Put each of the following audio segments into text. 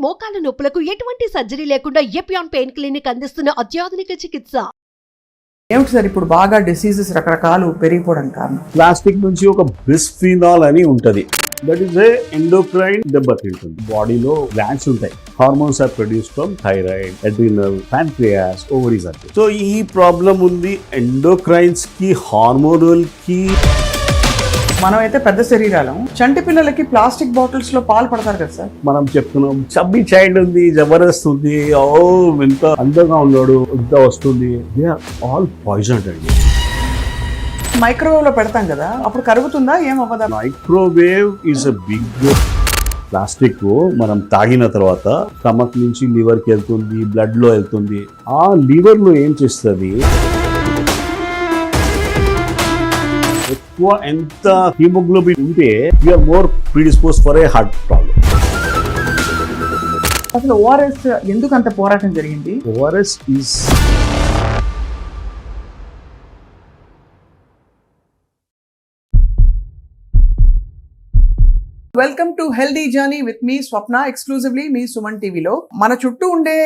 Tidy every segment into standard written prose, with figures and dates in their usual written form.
మోకాల నొప్పులకు ఎటువంటి సర్జరీ లేకుండా ఎపియాన్ పెయిన్ క్లినిక్ అందిస్తున్న అత్యాధునిక చికిత్స. ఏమిటి సార్ ఇప్పుడు బాగా డిసీజెస్ రకరకాలు పెరిగిపోవడం కారణం? ప్లాస్టిక్ నుంచి ఒక బిస్ఫినాల్ అని ఉంటది. దట్ ఈస్ ఏ ఎండోక్రైన్ దెబ్బతింటుంది. బాడీలో గ్లాండ్స్ ఉంటాయి. Hormones are produce from thyroid, adrenal, pancreas, ovaries అంటే. సో ఈ ప్రాబ్లం ఉంది ఎండోక్రైన్స్ కి, హార్మోనల్ కి. మనమైతే పెద్ద శరీరాలం, చంటి పిల్లలకి ప్లాస్టిక్ బాటిల్స్ లో పాలు పడతారు కదా సార్. మనం చెప్తున్నాం చబ్బీ చైల్డ్ ఉంది, జబర్దస్త్ ఉంది, ఓ ఎంత అందంగా ఉన్నాడు, ఇంత వస్తుంది. దే ఆర్ ఆల్ పాయిజన్ అండి. మైక్రోవేవ్ లో పెడతాం కదా, అప్పుడు కరుగుతుందా ఏమవ్వదా? Microwave is a big plastic. మనం తాగిన తర్వాత స్టమక్ నుంచి లివర్ కి వెళ్తుంది, బ్లడ్ లో వెళ్తుంది. ఆ లివర్ లో ఏం చేస్తుంది, ఎక్కువ ఎంత హిమోగ్లోబిన్ ఉంటే you are more predispose for a heart problem. అసలు ఓఆర్ఎస్ ఎందుకు అంత పోరాటం జరిగింది? ORS is welcome to healthy journey with మీ స్వప్న, ఎక్స్క్లూజివ్లీ మీ సుమన్ టీవీలో. మన చుట్టూ ఉండే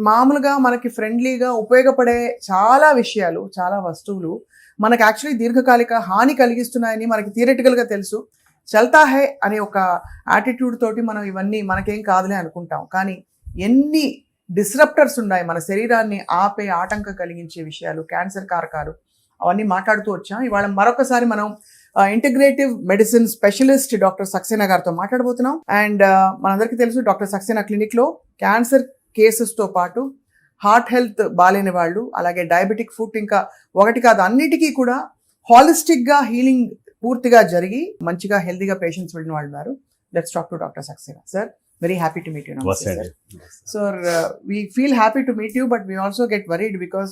మామూలుగా మనకి ఫ్రెండ్లీగా ఉపయోగపడే చాలా విషయాలు, చాలా వస్తువులు మనకు యాక్చువల్లీ దీర్ఘకాలిక హాని కలిగిస్తున్నాయని మనకి థియరిటికల్గా తెలుసు. చల్తా హై అనే ఒక యాటిట్యూడ్ తోటి మనం ఇవన్నీ మనకేం కాదులే అనుకుంటాం. కానీ ఎన్ని డిస్రప్టర్స్ ఉన్నాయి మన శరీరాన్ని ఆపే, ఆటంకం కలిగించే విషయాలు, క్యాన్సర్ కారకాలు, అవన్నీ మాట్లాడుతూ వచ్చాం. ఇవాళ మరొకసారి మనం integrative medicine specialist doctor Saxena గారితో మాట్లాడబోతున్నాం. అండ్ మనందరికీ తెలుసు డాక్టర్ సక్సేనా క్లినిక్లో క్యాన్సర్ కేసెస్తో పాటు హార్ట్ హెల్త్ బాలేని వాళ్ళు, అలాగే డయాబెటిక్ ఫుడ్, ఇంకా ఒకటి కాదు అన్నిటికీ కూడా హాలిస్టిక్గా హీలింగ్ పూర్తిగా జరిగి మంచిగా హెల్తీగా పేషెంట్స్ వెళ్ళిన వాళ్ళు ఉన్నారు. Let's talk to doctor Saxena. Sir, very happy to meet you. Sir, we feel happy to meet you, but we also get worried because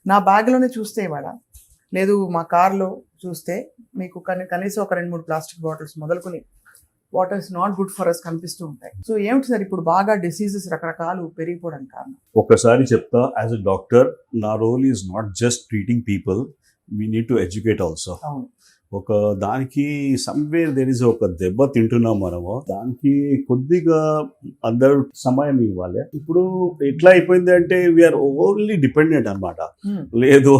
నా బ్యాగ్లోనే చూస్తే ఇవాళ లేదు, మా కార్లో చూస్తే మీకు కనీసం ఒక 2-3 ప్లాస్టిక్ బాటిల్స్ మొదలుకొని what is not good for us కనిపిస్తూ ఉంటాయి. సో ఏమిటి సార్ ఇప్పుడు బాగా డిసీజెస్ రకరకాలు పెరిగిపోవడం కారణం? ఒకసారి చెప్తా, యాజ్ అ డాక్టర్ నా role is not just treating people, we need to educate also. అవును, ఒక దానికి సమ్వేర్ దెర్ ఇస్ ఒక దెబ్బ తింటున్నాం మనము, దానికి కొద్దిగా అందరూ సమయం ఇవ్వాలి. ఇప్పుడు ఎట్లా అయిపోయింది అంటే వీఆర్ ఓన్లీ డిపెండెంట్ అనమాట. లేదు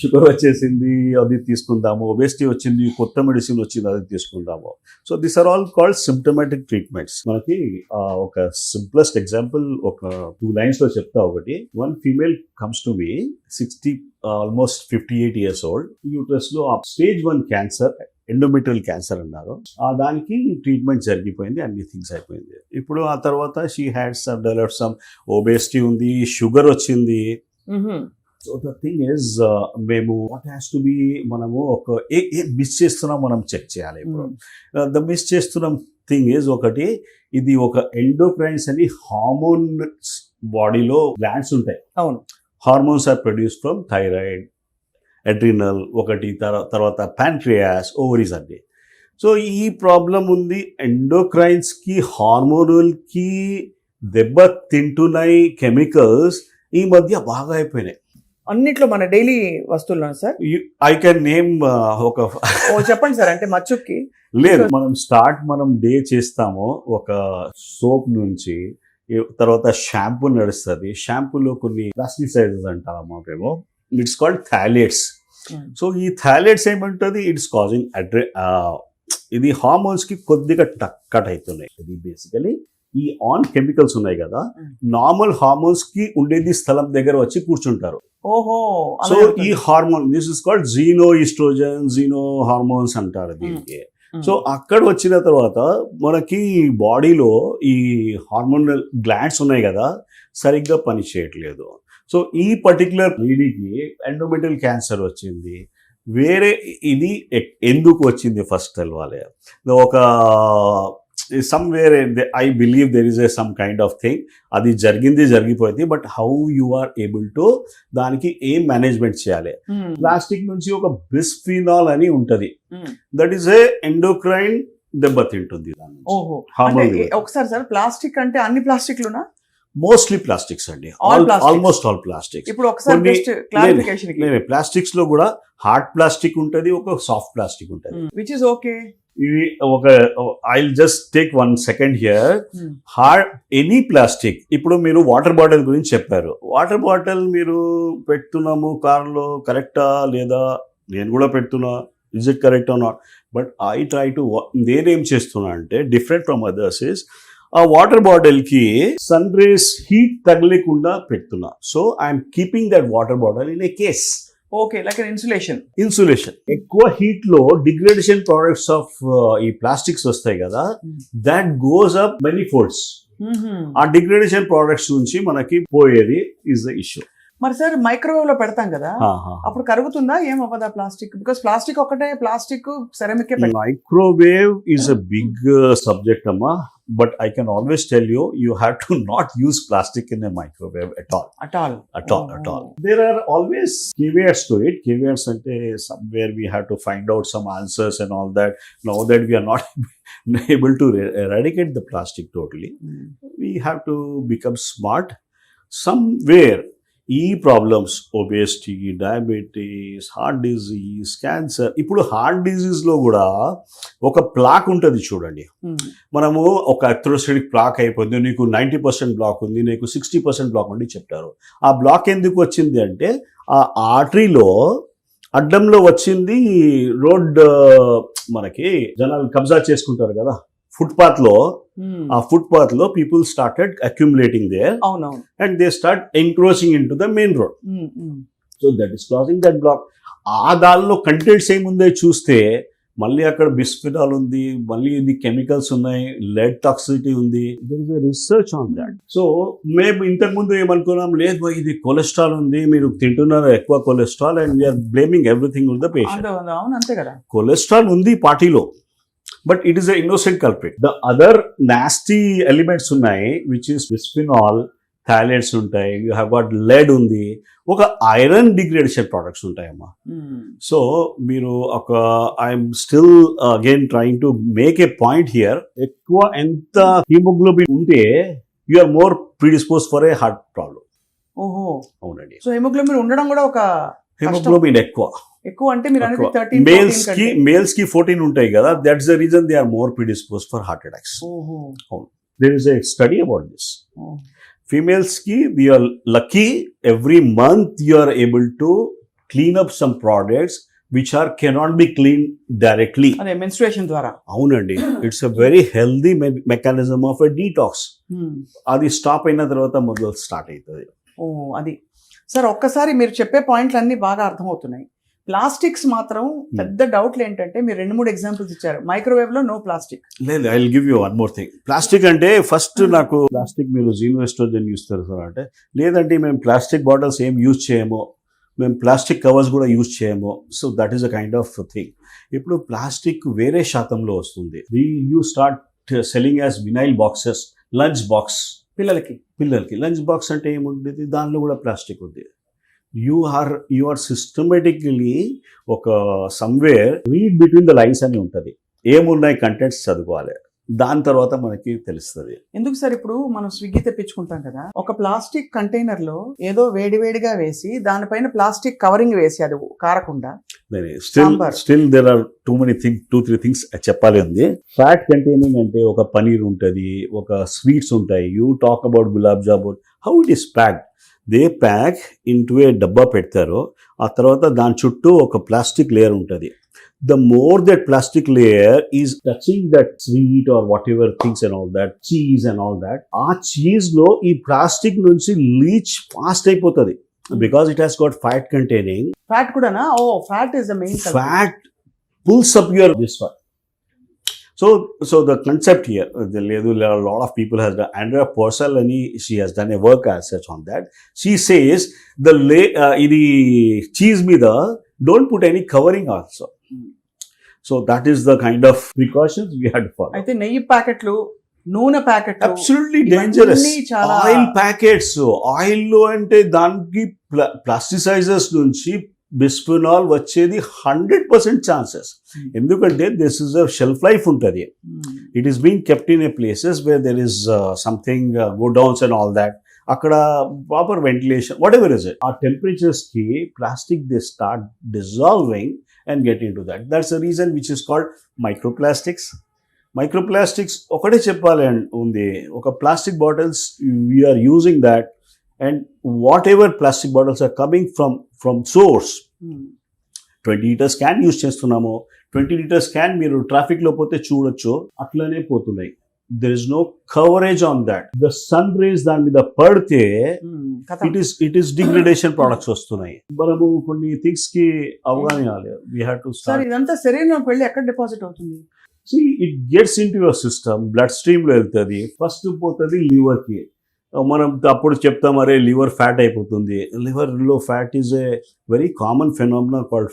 షుగర్ వచ్చేసింది అది తీసుకుందాము, ఒబేసిటీ వచ్చింది కొత్త మెడిసిన్ వచ్చింది అది తీసుకుందాము. So this are all called symptomatic treatments. మనకి ఒక సింప్లెస్ట్ ఎగ్జాంపుల్ ఒక 2 lines లో చెప్తా. ఒకటి, one female comes to me, 60 almost 58 years old, uterus లో స్టేజ్ 1 క్యాన్సర్, ఎండోమెట్రియల్ క్యాన్సర్ అన్నారు. దానికి ట్రీట్మెంట్ జరిగిపోయింది, అన్ని థింగ్స్ అయిపోయింది. ఇప్పుడు ఆ తర్వాత she had some developed some obesity ఉంది, షుగర్ వచ్చింది. సో ద థింగ్ ఇస్ మేము వాట్ హ్యాస్ టు బి, మనము ఒక ఏ మిస్ చేస్తున్నాం మనం చెక్ చేయాలి. ఇప్పుడు ద మిస్ చేస్తున్న థింగ్ ఇస్ ఒకటి, ఇది ఒక ఎండోక్రైన్స్ అని హార్మోన్స్ బాడీలో గ్లాండ్స్ ఉంటాయి. అవును, hormones are produce from thyroid, adrenal, ఒకటి తర్వాత ప్యాంక్రియాస్, ఓవరీస్ అంటే. సో ఈ ప్రాబ్లం ఉంది ఎండోక్రైన్స్ కి, హార్మోనల్ కి దెబ్బ తింటున్నాయి కెమికల్స్ ఈ మధ్య బాగా అయిపోయినాయి. అన్నిట్లో మన డైలీ వస్తువుల్లో సార్ ఐ కెన్ నేమ్ ఒక చెప్పండి సార్. అంటే మచ్చుకి లేదు, మనం డే చేస్తాము ఒక సోప్ నుంచి, తర్వాత షాంపూ నడుస్తుంది. షాంపూలో కొన్ని ప్లాస్టిసైజెస్ అంటాము మేము, ఇట్స్ కాల్డ్ థాలేట్స్. సో ఈ థాలేట్స్ ఏమంటుంది, ఇట్స్ కాజింగ్ ఇది హార్మోన్స్ కి కొద్దిగా కట్ అవుతున్నాయి. ఇది బేసికలీ ఈ ఆన్ కెమికల్స్ ఉన్నాయి కదా, నార్మల్ హార్మోన్స్ కి ఉండేది స్థలం దగ్గర వచ్చి కూర్చుంటారు. ఓహో, సో ఈ hormone, this is called xenoestrogen, xeno hormones అంటారు దీనికి. సో అక్కడ వచ్చిన తర్వాత మనకి బాడీలో ఈ హార్మోనల్ గ్లాండ్స్ ఉన్నాయి కదా, సరిగ్గా పని చేయట్లేదు. సో ఈ పర్టికులర్ లేడీకి ఎండోమెట్రియల్ క్యాన్సర్ వచ్చింది. వేరే ఇది ఎందుకు వచ్చింది ఫస్ట్ తెలవాలి. ఒక somewhere I believe there is a some kind of thing, అది జరిగిపోయింది. But how you are able to దానికి ఏం మేనేజ్మెంట్ చేయాలి. ప్లాస్టిక్ నుంచి ఒక బిస్ఫినాల్ అని ఉంటది, దట్ ఈస్ ఏ ఎండోక్రైన్ దెబ్బతింటుంది. ఒకసారి సార్, ప్లాస్టిక్ అంటే అన్ని ప్లాస్టిక్లునా? మోస్ట్లీ ప్లాస్టిక్స్ అండి, ఆల్మోస్ట్ ఆల్ ప్లాస్టిక్స్. ఇప్పుడు ఒకసారి క్లారిఫికేషన్, ప్లాస్టిక్స్ లో కూడా హార్డ్ ప్లాస్టిక్ ఉంటది, ఒక సాఫ్ట్ ప్లాస్టిక్ ఉంటది. Which is okay. ఇది ఒక I'll just take 1 second here. Hmm. Any plastic, ఇప్పుడు మీరు వాటర్ బాటిల్ గురించి చెప్పారు. వాటర్ బాటిల్ మీరు పెడుతున్నాము కార్లో, కరెక్టా లేదా? నేను కూడా పెడుతున్నా, is it correct or not? But I try to, నేనేం చేస్తున్నా అంటే డిఫరెంట్ ఫ్రమ్ అదర్స్ ఇస్, ఆ వాటర్ బాటిల్ కి సన్ రేస్ హీట్ తగలేకుండా పెడుతున్నా. So I'm keeping that water bottle in a case. Okay, like insulation. Insulation. ఎక్కువ heat లో degradation products of ఈ plastics వస్తాయి కదా, that goes up many folds. ఆ degradation products నుంచి మనకి పోయేది ఇస్ ద ఇష్యూ. మరి సార్ మైక్రోవేవ్ లో పెడతాం కదా, అప్పుడు కరుగుతుందా? ఏం అవ్వదా ప్లాస్టిక్? బికాస్ ప్లాస్టిక్ ఒకటే, plastic ceramic. Microwave is a big subject అమ్మా, but I can always tell you, you have to not use plastic in a microwave at all. There are always caveats to it. Caveats ante somewhere we have to find out some answers and all that. Now that we are not able to eradicate the plastic totally, we have to become smart somewhere. ఈ problems, obesity, diabetes, heart disease, cancer. ఇప్పుడు heart డిజీజ్లో కూడా ఒక plaque ఉంటుంది చూడండి. మనము ఒక atherosclerotic plaque అయిపోయింది, నీకు 90% బ్లాక్ ఉంది, నీకు 60% బ్లాక్ ఉంది చెప్తారు. ఆ బ్లాక్ ఎందుకు వచ్చింది అంటే ఆ ఆర్టరీలో అడ్డంలో వచ్చింది. రోడ్ మనకి జనాలు కబ్జా చేసుకుంటారు కదా ఫుట్పాత్ లో, ఆ ఫుట్పాత్ లో people started accumulating there and they start encroaching in to the main road. So that is closing that block. ఆ దానిలో కంటెంట్స్ ఏముందో చూస్తే మళ్ళీ అక్కడ బిస్ఫినాల్ ఉంది, మళ్ళీ ఇది కెమికల్స్ ఉన్నాయి, లెడ్ టాక్సిసిటీ ఉంది. There is a research on that. So మేము ఇంతకుముందు ఏమనుకున్నాం, లేదు ఇది కొలెస్ట్రాల్ ఉంది, మీరు తింటున్నారు ఎక్కువ cholesterol, and we are blaming everything on the patient. అంతే కదా, కొలెస్ట్రాల్ ఉంది పార్టీలో, but it is an innocent culprit. The other nasty elements ఉన్నాయి, which is bisphenol, phthalates ఉంటాయి, you have got lead ఉంది, ఒక ఐరన్ డిగ్రేడేషన్ ప్రొడక్ట్స్ ఉంటాయమ్మా. సో మీరు ఒక I'm still again trying to make a point here. ఎక్కువ ఎంత haemoglobin ఉంటే you are more predispose for a heart problem. ఓహో, అవునండి. సో హిమోగ్లోబిన్ ఉండడం కూడా ఒక హిమోగ్లోబిన్ ఎక్కువ అంటే మీరు అనేది 13, మేల్స్ కి 14 ఉంటాయి కదా, that's the reason they are more predispose for heart attacks. There is a study about this. Females కి we are lucky, every month you are able to clean up some products which are cannot be clean directly. అదే menstruation ద్వారా. అవునండి, it's a very healthy mechanism of a detox. అది stop అయిన తర్వాత మొదలు start అవుతుంది. అది సార్, ఒక్కసారి మీరు చెప్పే పాయింట్లు అన్ని బాగా అర్థమవుతున్నాయి. ప్లాస్టిక్స్ మాత్రం పెద్ద డౌట్లు ఏంటంటే, మీరు 2-3 ఎగ్జాంపుల్స్ ఇచ్చారు. మైక్రోవేవ్ లో నో ప్లాస్టిక్. లేదు, I will give you one more thing. Plastic అంటే ఫస్ట్ నాకు ప్లాస్టిక్ మీరు జీనో ఎస్ట్రోజన్ యూస్ చేస్తారు అంటే, లేదంటే మేము ప్లాస్టిక్ బాటిల్స్ ఏం యూజ్ చేయము, మేము ప్లాస్టిక్ కవర్స్ కూడా యూజ్ చేయము. So that is a kind of thing. ఇప్పుడు ప్లాస్టిక్ వేరే శాతంలో వస్తుంది. You start selling as vinyl boxes, lunch box. పిల్లలకి లంచ్ బాక్స్ అంటే ఏముంటుంది, దానిలో కూడా ప్లాస్టిక్ ఉంది. యూ ఆర్ సిస్టమేటిక్లీ ఒక somewhere read between the lines అని ఉంటుంది. ఏమున్నాయి కంటెంట్స్ చదువుకోవాలి, దాని తర్వాత మనకి తెలుస్తుంది. ఎందుకు సార్, ఇప్పుడు మనం స్విగ్గీ తెప్పించుకుంటాం కదా, ఒక ప్లాస్టిక్ కంటైనర్ లో ఏదో వేడివేడిగా వేసి దానిపైన ప్లాస్టిక్ కవరింగ్ వేసి అది కారకుండా. Still there are two three things చెప్పాలి ఉంది. ఫ్యాట్ కంటైనింగ్ అంటే ఒక పనీర్ ఉంటుంది, ఒక స్వీట్స్ ఉంటాయి. You talk about gulab jamun, how it is packed. They pack into a డబ్బా పెడతారు, ఆ తర్వాత దాని చుట్టూ ఒక ప్లాస్టిక్ లేయర్ ఉంటుంది. The more that plastic layer is touching that sweet or whatever things and all that, cheese and all that, ఆ cheese లో ఈ ప్లాస్టిక్ నుంచి లీచ్ ఫాస్ట్ అయిపోతుంది, because it has got fat containing. Fat కూడానా? Fat is the main culprit. Fat pulls up your this one. So the concept here, a lot of people has done. Andrea Porcellani, she has done a work as such on that. She says the cheese mida don't put any covering also. So that is the kind of precautions we had to follow. అయితే నెయ్యి ప్యాకెట్లు, నూనె ప్యాకెట్లు absolutely dangerous. Oil packets, oil లో అంటే దానికి ప్లాస్టిసైజర్స్ నుంచి bisphenol వచ్చేది 100% ఛాన్సెస్. ఎందుకంటే this is a shelf life ఉంటుంది. It is been kept in a places where there is something godowns and all that. అక్కడ proper ventilation, whatever is it, ఆ temperatures కి plastic they start dissolving and get into that. That's the reason which is called microplastics. Microplastics ఒకటే చెప్పాలి ఉంది, ఒక plastic bottles we are using that, and whatever plastic bottles are coming from source, 20 litres can use చేస్తున్నాము, 20 litres can మీరు ట్రాఫిక్లో పోతే చూడొచ్చు, అట్లనే పోతున్నాయి. There is no coverage on that. The sun rays దాని మీద పడితే ఇట్ ఈస్ డిగ్రేడేషన్ ప్రొడక్ట్స్ వస్తున్నాయి. మనము కొన్ని థింగ్స్ కి అవగాహన ఇవ్వాలి. వీ హ్యావ్ టు సార్ ఇదంతా శరీరంలోకి వెళ్ళి ఎక్కడ డిపాజిట్ అవుతుంది? See, it gets into your system, blood stream లో వెళ్తుంది, ఫస్ట్ పోతుంది లివర్ కి. మనం అప్పుడు చెప్తాం అరే లివర్ ఫ్యాట్ అయిపోతుంది. లివర్ లో fat is a very common phenomena called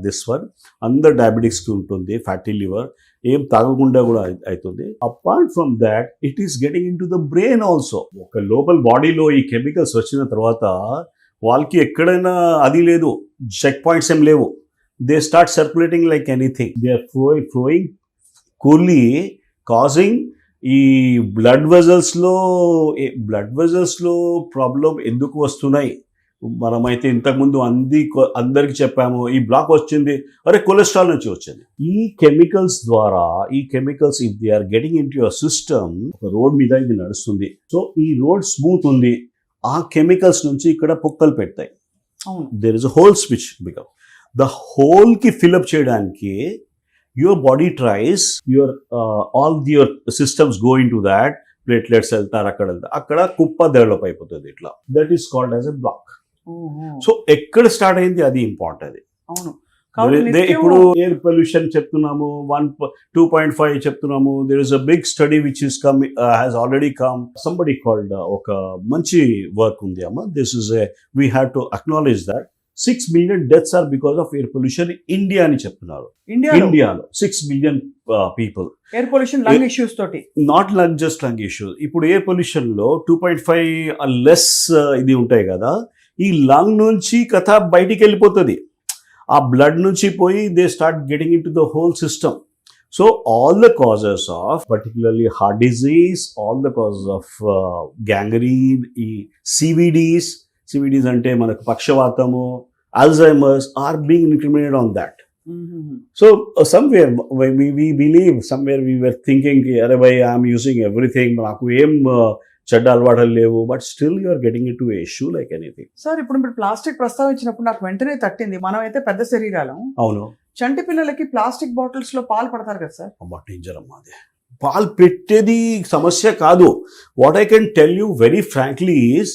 this one. అందరు డయాబెటిక్స్ కి ఉంటుంది ఫ్యాటీ లివర్, ఏం తాగకుండా కూడా అవుతుంది. Apart from that it is getting in to the brain also. ఒక లోపల బాడీలో ఈ కెమికల్స్ వచ్చిన తర్వాత వాళ్ళకి ఎక్కడైనా అది లేదు, చెక్ పాయింట్స్ ఏం లేవు. They start circulating like anything. They are flowing coolly, causing ఈ బ్లడ్ వెజల్స్లో ప్రాబ్లం ఎందుకు వస్తున్నాయి. మనమైతే ఇంతకుముందు అందరికి చెప్పాము ఈ బ్లాక్ వచ్చింది, అరే కొలెస్ట్రాల్ నుంచి వచ్చింది. ఈ కెమికల్స్ ద్వారా, ఈ chemicals if they are getting in to your system, ఒక రోడ్ మీద ఇది నడుస్తుంది, సో ఈ రోడ్ స్మూత్ ఉంది, ఆ కెమికల్స్ నుంచి ఇక్కడ పుక్కలు పెడతాయి. There is a hole switch become the hole కి ఫిల్అప్ చేయడానికి your body tries, all your systems go into that, platelets వెళ్తారు, అక్కడ కుప్ప డెవలప్ అయిపోతుంది ఇట్లా. That is called as a block. So ఎక్కడ స్టార్ట్ అయింది అది ఇంపార్టెంట్. ఇప్పుడు ఎయిర్ పొల్యూషన్ చెప్తున్నాము, 2.5 చెప్తున్నాము. There is a big study which is come, has already come. Somebody called, ఒక మంచి వర్క్ ఉంది అమ్మ. This is we have to acknowledge that 6 million deaths are because of air pollution in India అని చెప్తున్నారు. ఇండియాలో 6 million people. Air pollution lung issues తోటి, not just lung issues. ఇప్పుడు air pollution లో 2.5 లెస్ ఇది ఉంటాయి కదా, ఈ లంగ్ నుంచి కథ బయటికి వెళ్ళిపోతుంది, ఆ బ్లడ్ నుంచి పోయి they start getting in to the whole system. So all the causes of particularly heart disease, all the causes of gangrene, ఈ సివిడీస్ అంటే మనకు పక్షవాతము, Alzheimer's are being incriminated on that. So somewhere we believe, somewhere we were thinking అరే భయ్ I'm using everything, నాకు ఏం చెడ్డ అలవాట్లు లేవు, but still you are getting in to a issue like anything. Sir ఇప్పుడు మీరు ప్లాస్టిక్ ప్రస్తావించినప్పుడు నాకు వెంటనే తట్టింది, మనం అయితే పెద్ద శరీరాలం, అవును, చంటి పిల్లలకి ప్లాస్టిక్ బాటిల్స్ లో పాలు పడతారు కదా సార్. అమ్మా డేంజర్ అమ్మా, అదే పాలు పెట్టేది సమస్య కాదు. What I can tell you very frankly is,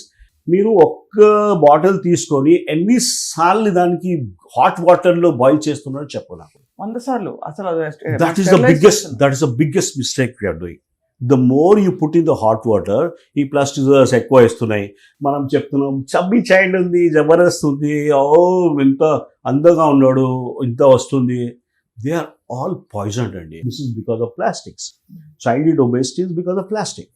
మీరు ఒక్క బాటిల్ తీసుకొని ఎన్నిసార్లు దానికి హాట్ వాటర్ లో బాయిల్ చేస్తున్నారో చెప్పు నాకు. 100 సార్లు అసలు. That is the biggest mistake we are doing. The more you put in the hot water, ఈ ప్లాస్టిక్ ఎక్కువ వేస్తున్నాయి. మనం చెప్తున్నాం చబ్బీ చైల్డ్ ఉంది, జబర్దస్త్ ఉంది, ఓ ఇంత అందంగా ఉన్నాడు, ఇంత వస్తుంది. దే ఆర్ ఆల్ పాయిజన్డ్ అండి. This is because of plastics. Childhood obesity is because of plastic.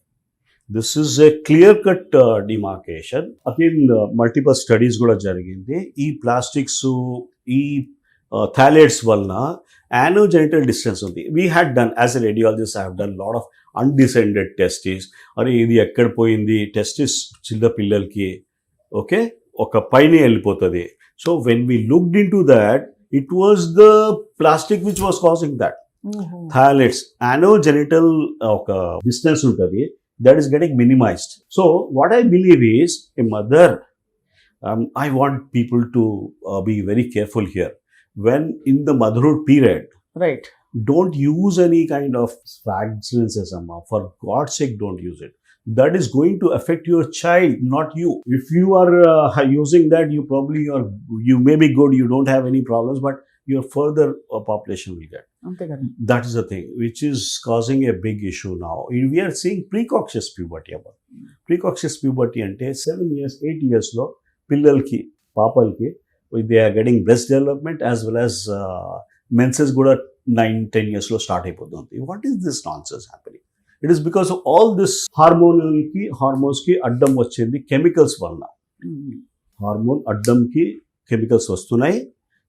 This is a clear-cut demarcation. Again, multiple studies కూడా జరిగింది. ఈ ప్లాస్టిక్స్, ఈ థాలేట్స్ వలన anogenital distance ఉంది. We had done, as a radiologist, I have done lot of undescended testes. అరే ఇది ఎక్కడ పోయింది, టెస్టిస్ చిన్న పిల్లలకి ఓకే ఒక పైన వెళ్ళిపోతుంది. So when we looked into that, it was the plastic which was causing that. Phthalates, anogenital ఒక డిస్టెన్స్ ఉంటుంది, that is getting minimized. So what I believe is, a mother, I want people to be very careful here. When in the motherhood period, right, don't use any kind of fragrances, amma. For God's sake, don't use it. That is going to affect your child, not you. If you are using that, you may be good, you don't have any problems, but your further population will get. That is the thing which is causing a big issue now. We are seeing precocious puberty. Precocious puberty ante 7 years, 8 years lo pillalki, papalki, they are getting breast development as well as menses kuda 9-10 years lo start అయిపోతుంది. What is this nonsense happening? It is because of all this hormones ki addam వచ్చింది chemicals వలన. Hormone అడ్డంకి chemicals వస్తున్నాయి.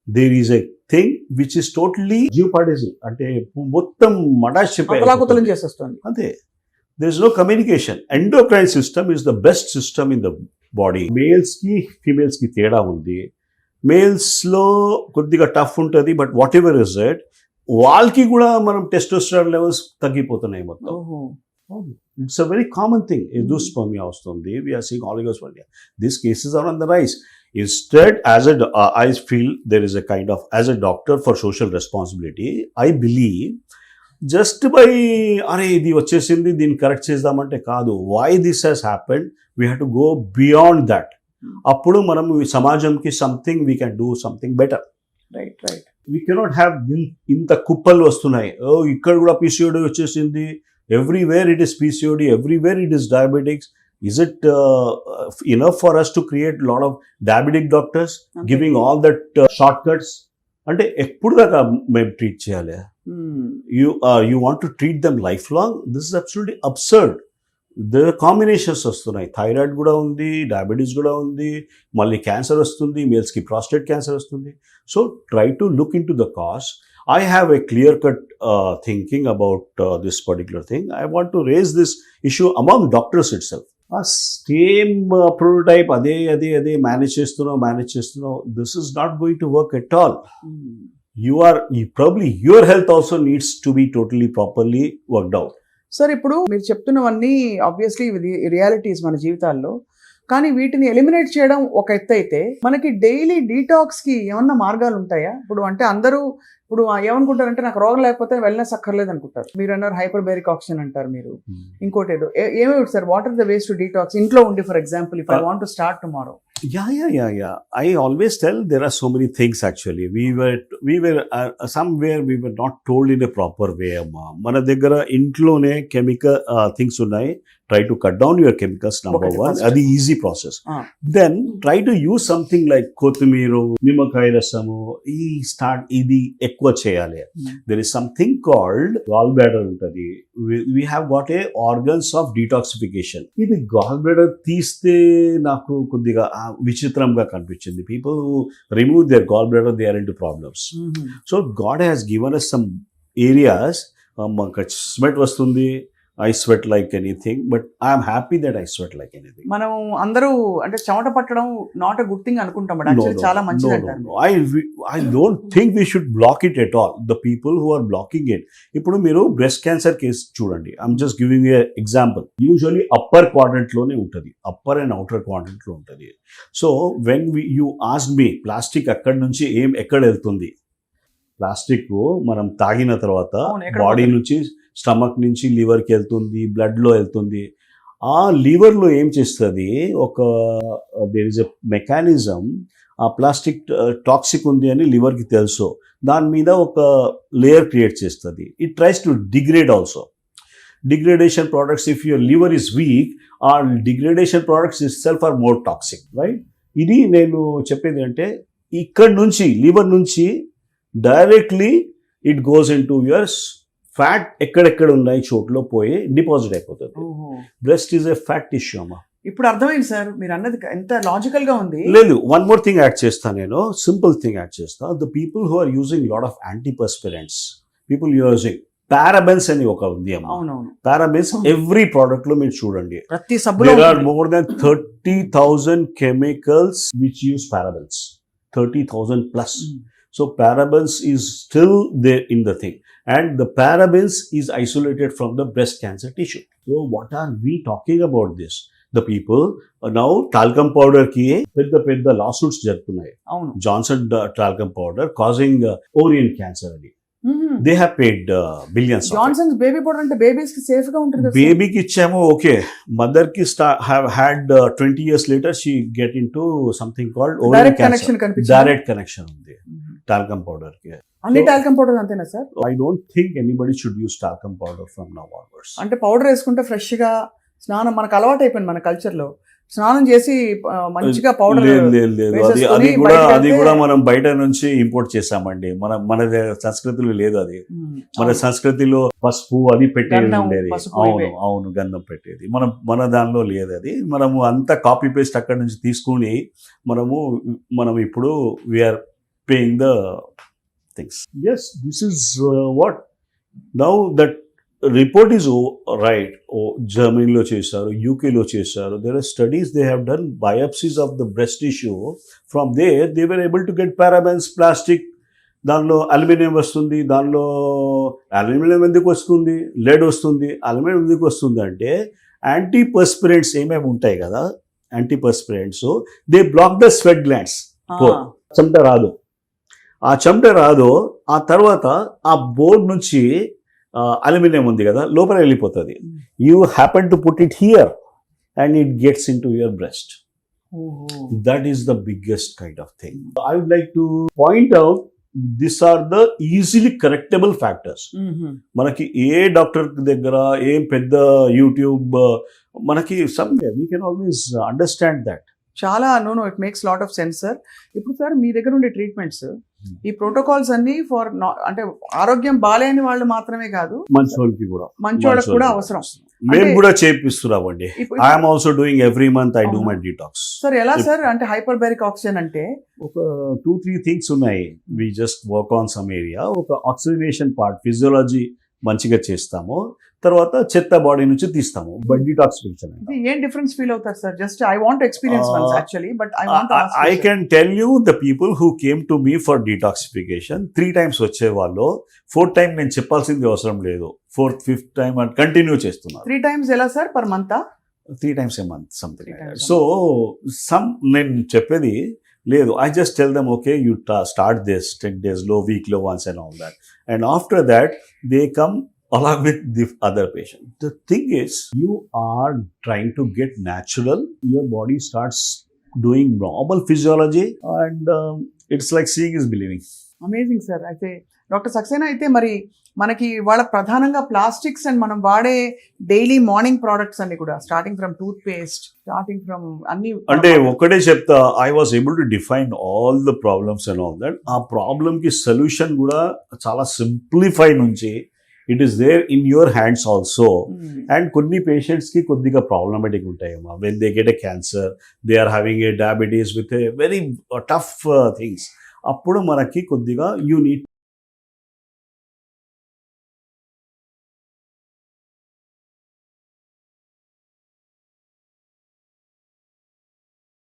There is a thing which is totally జియోపార్టిజం, అంటే మొత్తం మడాషిపోయి చేసేస్తుంది అంతే. There is no communication. Endocrine system is the best system in the body. Males కి ఫీమేల్స్ కి తేడా ఉంది. మేల్స్లో కొద్దిగా టఫ్ ఉంటుంది, but whatever is it, వాళ్ళకి కూడా మనం టెస్టోస్టెరాన్ లెవెల్స్ తగ్గిపోతున్నాయి మొత్తం. It's a very common thing. ఎండోస్పర్మియా వస్తుంది, we are seeing oligospermia. These cases are on the rice. Instead, I feel there is a kind of, as a doctor for social responsibility, I believe just by అరే ఇది వచ్చేసింది దీన్ని correct చేద్దామంటే కాదు, why this has happened, we have to go beyond that. అప్పుడు మనం ఈ సమాజంకి something we can do something better. Right. We cannot have ఇంత కుప్పలు వస్తున్నాయి, ఇక్కడ కూడా పీసీఓడి వచ్చేసింది, everywhere it is PCOD, everywhere it is diabetics. Is it enough for us to create a lot of diabetic doctors giving all that shortcuts? అంటే ఎప్పుడు దాకా మేము ట్రీట్ చేయాలి? You want to treat them lifelong? This is absolutely absurd. The combinations వస్తున్నాయి, thyroid కూడా ఉంది, diabetes కూడా ఉంది, మళ్ళీ క్యాన్సర్ వస్తుంది, మేల్స్కి ప్రాస్టేట్ క్యాన్సర్ వస్తుంది. So try to look in to the cause. I have a clear-cut thinking about this particular thing. I want to raise this issue among doctors itself. ఆ same prototype అదే manage చేస్తున్నావు, this is not going to work at all. Probably your health also needs to be totally properly worked out. Sir, ఇప్పుడు మీరు చెప్తున్నవన్నీ obviously realities మన జీవితాల్లో, కానీ వీటిని eliminate చేయడం ఒక ఎత్తు అయితే, మనకి డైలీ డీటాక్స్ కి ఏమన్నా మార్గాలు ఉంటాయా? ఇప్పుడు అంటే అందరూ ఇప్పుడు ఏమనుకుంటారంటే నాకు రోగం లేకపోతే వెల్నెస్ అక్కర్లేదు అనుకుంటారు. మీరు అన్నారు హైపర్బేరిక్ ఆక్సిజన్ అంటారు మీరు, ఇంకోటి ఏదో ఏమేమి sir, what are the ways to detox ఇంట్లో ఉండి? For example, if I want to start tomorrow. Yeah. I always tell there are so many things actually. We were somewhere we were not told in a proper way. Mana daggara intlone chemical things unnai. Try to cut down your chemicals, number one. That's the easy process. Then try to use something like kothmeeru, nimakai rasamu. Idi ekwa cheyali. There is something called gallbladder untadi. We have got a organs of detoxification. Idi gallbladder teeste naku koddiga విచిత్రంగా కనిపించింది. People who remove their gall bladder, they are into problems. So God has given us some areas. Sweat వస్తుంది, I sweat like anything, but I'm happy that I sweat like anything. మనం అందరూ అంటే చెమట పట్టడం not a good thing అనుకుంటాం, but actually చాలా మంచిది అంటారు. I don't think we should block it at all. The people who are blocking it, ఇప్పుడు మీరు బ్రెస్ట్ క్యాన్సర్ కేసు చూడండి. I'm just giving a example. Usually upper quadrant లోనే ఉంటుంది, upper and outer quadrant లో ఉంటుంది. So when you ask me plastic అక్కడి నుంచి ఎక్కడ వెళ్తుంది? ప్లాస్టిక్ మనం తాగిన తర్వాత బాడీ నుంచి, స్టమక్ నుంచి లివర్కి వెళ్తుంది, బ్లడ్లో వెళ్తుంది. ఆ లివర్లో ఏం చేస్తుంది, దేర్ ఇస్ ఎ మెకానిజం. ఆ ప్లాస్టిక్ టాక్సిక్ ఉంది అని లివర్కి తెలుసు, దాని మీద ఒక లేయర్ క్రియేట్ చేస్తుంది. It tries to degrade also. Degradation products, if your liver is weak, our degradation products itself are more toxic, right? ఇది నేను చెప్పేది అంటే, ఇక్కడ నుంచి లివర్ నుంచి directly it goes in to your fat, ఎక్కడెక్కడ ఉన్నాయి చోట్ల పోయి డిపాజిట్ అయిపోతుంది. Breast is a fat tissue అమ్మా. ఇప్పుడు అర్థమైంది సార్, మీరు అన్నది ఎంత లాజికల్ గా ఉంది. లేదు, వన్ మోర్ థింగ్ యాడ్ చేస్తాను నేను, సింపుల్ థింగ్ యాడ్ చేస్తా. The people who are using lot of antiperspirants, people using parabens అని ఒక ఉంది అమ్మా. పారాబెన్స్ ఎవ్రీ ప్రోడక్ట్ లో మీరు చూడండి, ప్రతి సబ్బులో there are more than 30,000 chemicals which use parabens, 30,000 plus. So parabens is still there in the thing, and the parabens is isolated from the breast cancer tissue. So what are we talking about this? The people now talcum powder ki pedda lawsuits jartunayi. Johnson talcum powder causing ovarian cancer ani. They have paid billions. Johnson's baby powder ante babies ki safe ga untundi. Baby ki ichamo okay, mother ki have had 20 years later she get into something called ovarian direct cancer. Connection Direct connection undi talcum powder ki. Only talcum powder antena sir? I don't think anybody should use talcum powder from now onwards. Ante powder వేసుకుంటే fresh గా స్నానం మనకు అలవాటు అయిపోయింది, మన culture లో స్నానం చేసి మంచిగా పౌడర్. అది కూడా మనం బయట నుంచి ఇంపోర్ట్ చేసామండి. మన సంస్కృతిలో లేదు అది. మన సంస్కృతిలో పసుపు అది పెట్టేది ఉండేది. అవును గంధం పెట్టేది. మన దానిలో లేదు అది. మనము అంతా కాపీ పేస్ట్ అక్కడి నుంచి తీసుకుని మనం ఇప్పుడు we are paying the things. Yes, this is what now that report is right. జర్మనీలో చేశారు, యూకేలో చేశారు. There are studies they have done biopsies of the breast tissue. From there they were able to get parabens, plastic, దానిలో aluminium వస్తుంది. దానిలో aluminium ఎందుకు వస్తుంది, lead వస్తుంది, అల్యూమినియం ఎందుకు వస్తుంది అంటే యాంటీపర్స్పిరెంట్స్ ఏమేమి ఉంటాయి కదా, antiperspirants they block the sweat glands. చెమట రాదు, ఆ చెమట రాదు. ఆ తర్వాత ఆ బోర్డ్ నుంచి అల్యూమినియం ఉంది కదా లోపల వెళ్ళిపోతుంది. You happen to put it here and it gets in to your breast. That is the biggest kind of thing. I would like to point out these are the easily correctable factors. మనకి ఏ doctor దగ్గర ఏం పెద్ద YouTube మనకి we can always understand that. చాలా no it makes lot of sense sir. ఇప్పుడు sir మీ దగ్గర ఉండే ట్రీట్మెంట్స్ ఈ ప్రోటోకాల్స్ అన్ని ఫర్ అంటే ఆరోగ్యం బాలేని వాళ్ళు మాత్రమే కాదు, మంచి వాళ్ళకి కూడా అవసరం. మేము కూడా చేపిస్తున్నామండి. I'm also doing every month I do my detox. Sir ఎలా సార్ అంటే హైపర్బారిక్ ఆక్సిజన్ అంటే ఒక 2-3 థింగ్స్ ఉన్నాయి. We just work on some area. ఒక ఆక్సిజనేషన్ పార్ట్ ఫిజియోలజీ మంచిగా చేస్తాము, తర్వాత చెత్త బాడీ నుంచి తీస్తాము. బట్ డీటాక్సిఫికేషన్ ఏం డిఫరెన్స్ ఫీల్ అవుతారు sir? Just I want experience once actually, but I can tell you the people who came to me for detoxification 3 times వచ్చేవాళ్ళు. 4th time నేను చెప్పాల్సింది అవసరం లేదు. 4th, 5th time అని కంటిన్యూ చేస్తున్నారు. 3 times ఎలా sir per month? 3 times a month something. So నేను చెప్పేది లేదు. I just tell them, okay, you start this 10 days low, week low once and all that. And after that, they come along with the other patient. The thing is, you are trying to get natural. Your body starts doing normal physiology and it's like seeing is believing. Amazing sir. అయితే doctor Saxena అయితే మరి మనకి వాళ్ళ ప్రధానంగా plastics and మనం వాడే daily morning products అన్ని కూడా starting from toothpaste, starting from అన్ని అంటే ఒకటే చెప్తా, I was able to define all the problems and all that. ఆ ప్రాబ్లమ్ కి సొల్యూషన్ కూడా చాలా సింప్లిఫై నుంచి it is there in your hands also. And కొన్ని పేషెంట్స్ కి కొద్దిగా ప్రాబ్లమాటిక్ ఉంటాయమ్మా. When they get a cancer, they are having a diabetes with a very tough things. అప్పుడు మనకి కొద్దిగా యూ నీడ్